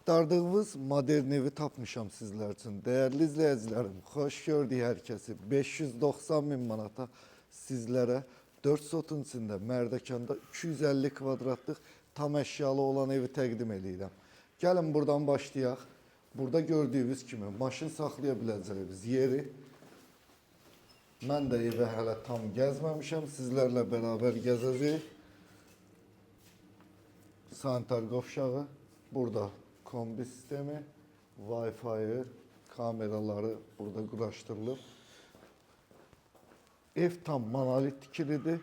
Axtardığınız modern evi tapmışam sizler için. Değerli izleyicilerim, hoş gördük herkesi. 590 bin manata sizlere 4 sotun içinde Mərdəkanda 250 kvadratlıq tam eşyalı olan evi təqdim edirəm. Gəlin buradan başlayaq. Burada gördüyünüz kimi maşın saxlaya biləcəyimiz yeri. Mən də evi hələ tam gəzməmişəm. Sizlərlə beraber gəzəcəyik. Sanitar qovşağı. Burada kombi sistemi, Wi-Fi'yi, kameraları burada quraşdırılıb. Ev tam monolit tikilidir.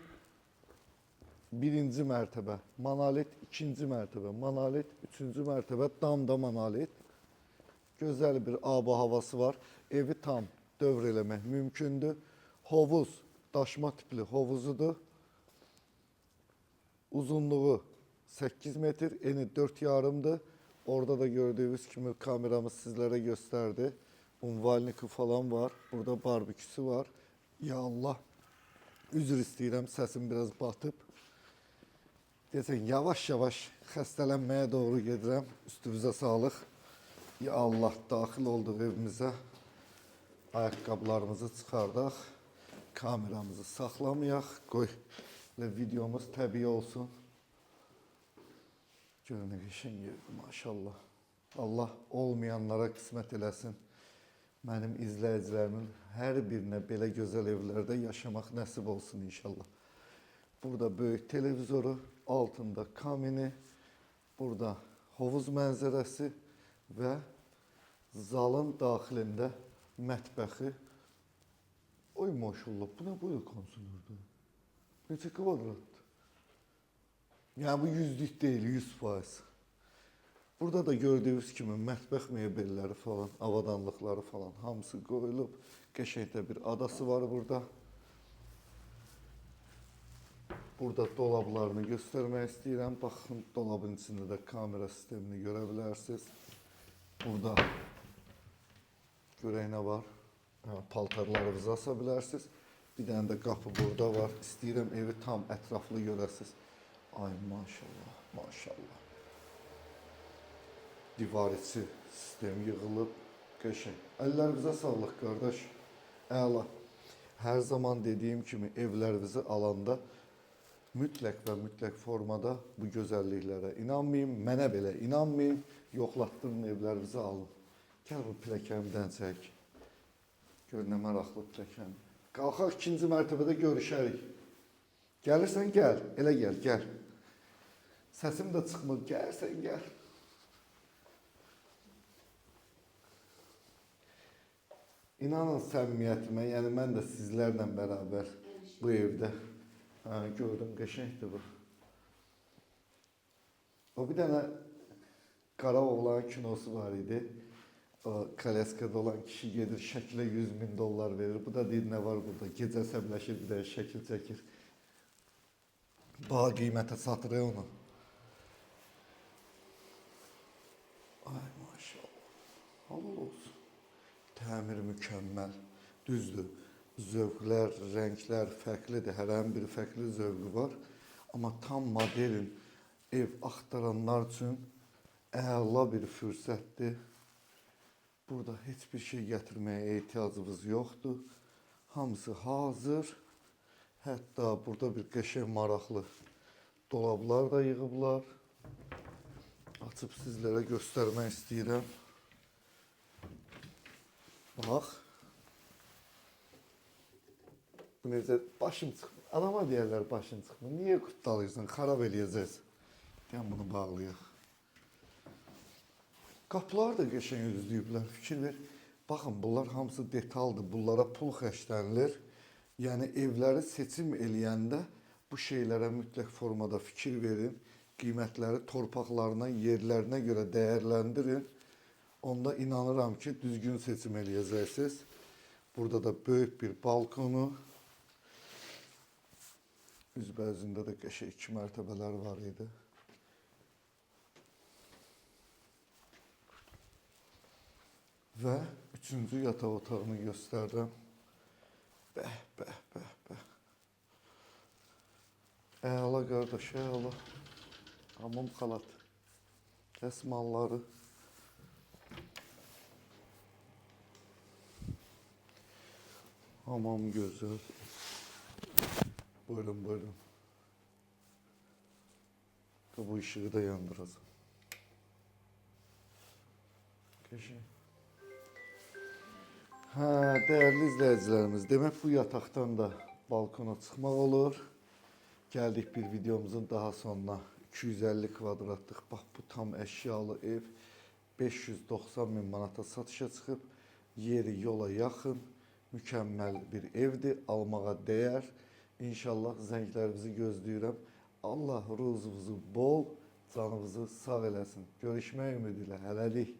Birinci mərtəbə monolit, ikinci mərtəbə monolit, üçüncü mərtəbə damda monolit. Gözəl bir aba havası var. Evi tam dövr eləmək mümkündür. Hovuz, daşma tipli hovuzudur. Uzunluğu 8 metr, eni 4,5'dır. Orada da gördüğünüz kimi kameramız sizlere gösterdi. Umvalniki falan var. Burada barbeküsü var. Ya Allah. Üzr istəyirəm, səsim biraz batıb. Desən, yavaş yavaş xəstələnməyə doğru gedirəm. Üstümüzə sağlıq. Ya Allah, daxil olduq evimizə. Ayaqqabılarımızı çıxardaq. Kameramızı saxlamayaq. Qoy videomuz təbii olsun. Görün ne geçen yerdi maşallah. Allah olmayanlara kısmet eləsin. Mənim izləyicilərimin hər birinə belə gözəl evlərdə yaşamaq nəsib olsun inşallah. Burada böyük televizoru, altında kamini, burada hovuz mənzərəsi və zalın daxilində mətbəxi. Oy maşallah, bu nə boyu konsolordu? Neçə kvadratdır? Yani bu yüzlük değil, 100%. Burada da gördüğünüz kimi mətbəx mebelləri falan, avadanlıqları falan hamısı qoyulub. Qəşəngdə bir adası var burada. Burada dolablarını göstermek istəyirəm. Baxın, dolabın içində də kamera sistemini görə bilərsiniz. Burada görək nə var. Paltarlarınızı asa bilərsiniz. Bir dənə də qapı burada var. İstəyirəm evi tam ətraflı görəsiniz. Ay maşallah, maşallah. Divar içi sistem yığılıb, qəşəng. Əllərinizə sağlıq qardaş. Əla. Hər zaman dediyim kimi evlərinizi alanda mütləq və mütləq formada bu gözəlliklərə inanmayın. Mənə belə inanmayın. Yoxlatdırın evlərinizi alın. Gəl bu pilləkənimdən çək. Gör nə maraqlı pilləkən. Qalxaq ikinci mərtəbədə görüşərik. Gəlirsən gəl, elə gəl, gəl. Səsim də çıxmır, gəlsən gəl. İnanın səmimiyyətimə, yəni mən də sizlərlə bərabər bu evdə. Gördüm, qəşəngdir bu. O bir dənə Qara Oğlan kinosu var idi. O Kaleskada olan kişi gedir, şəkilə 100.000 dollar verir. Bu da deyir, nə var burada? Gecə əsəbləşir, bir də şəkil çəkir. Baha qiymətə satır onu. Ay maşallah. Halal olsun. Təmir mükəmməl. Düzdür. Zövqlər, rənglər fərqlidir. Hər bir fərqli zövqü var. Amma tam modern ev axtaranlar üçün əla bir fürsətdir. Burada heç bir şey gətirməyə ehtiyacımız yoxdur. Hamısı hazır. Hətta burada bir qəşəng maraqlı dolablar da yığıblar. Açıb sizlərə göstərmək istəyirəm. Bax. Bu necə başım çıxmır. Adama deyərlər başın çıxmır. Niyə qutdalayırsan? Xarab eləyəcəyiz. Deyəm bunu bağlayaq. Qapılar da qəşəng üzləyiblər. Fikir ver. Baxın, bunlar hamısı detaldır. Bunlara pul xərclənilir. Yəni evləri seçim eləyəndə bu şeylərə mütləq formada fikir verin. Qiymətləri torpaqlarına, yerlərinə görə dəyərləndirin. Onda inanıram ki, düzgün seçim eləyəcəksiniz. Burada da böyük bir balkonu. Üzbəyüzündə də qəşəng 2 mərtəbələr var idi. Və 3-cü yataq otağını göstərdim. Bəh, bəh, bəh, bəh. Əla qardaş, əla. Hamam xalat. Dəsmalları. Tamam gözəl. Buyurun, buyurun. Bu ışığı da yandıracağım. Qəşəng. Hə, dəyərli izləyicilərimiz, demək bu yataqdan da balkona çıxmaq olur. Gəldik bir videomuzun daha sonuna. 250 kvadratlıq, bax bu tam əşyalı ev 590 min manata satışa çıxıb. Yeri yola yaxın, mükəmməl bir evdir, almağa dəyər. İnşallah zənglərinizi gözləyirəm. Allah ruzunuzu bol, canınızı sağ eləsin. Görüşmək ümidi ilə, hələlik.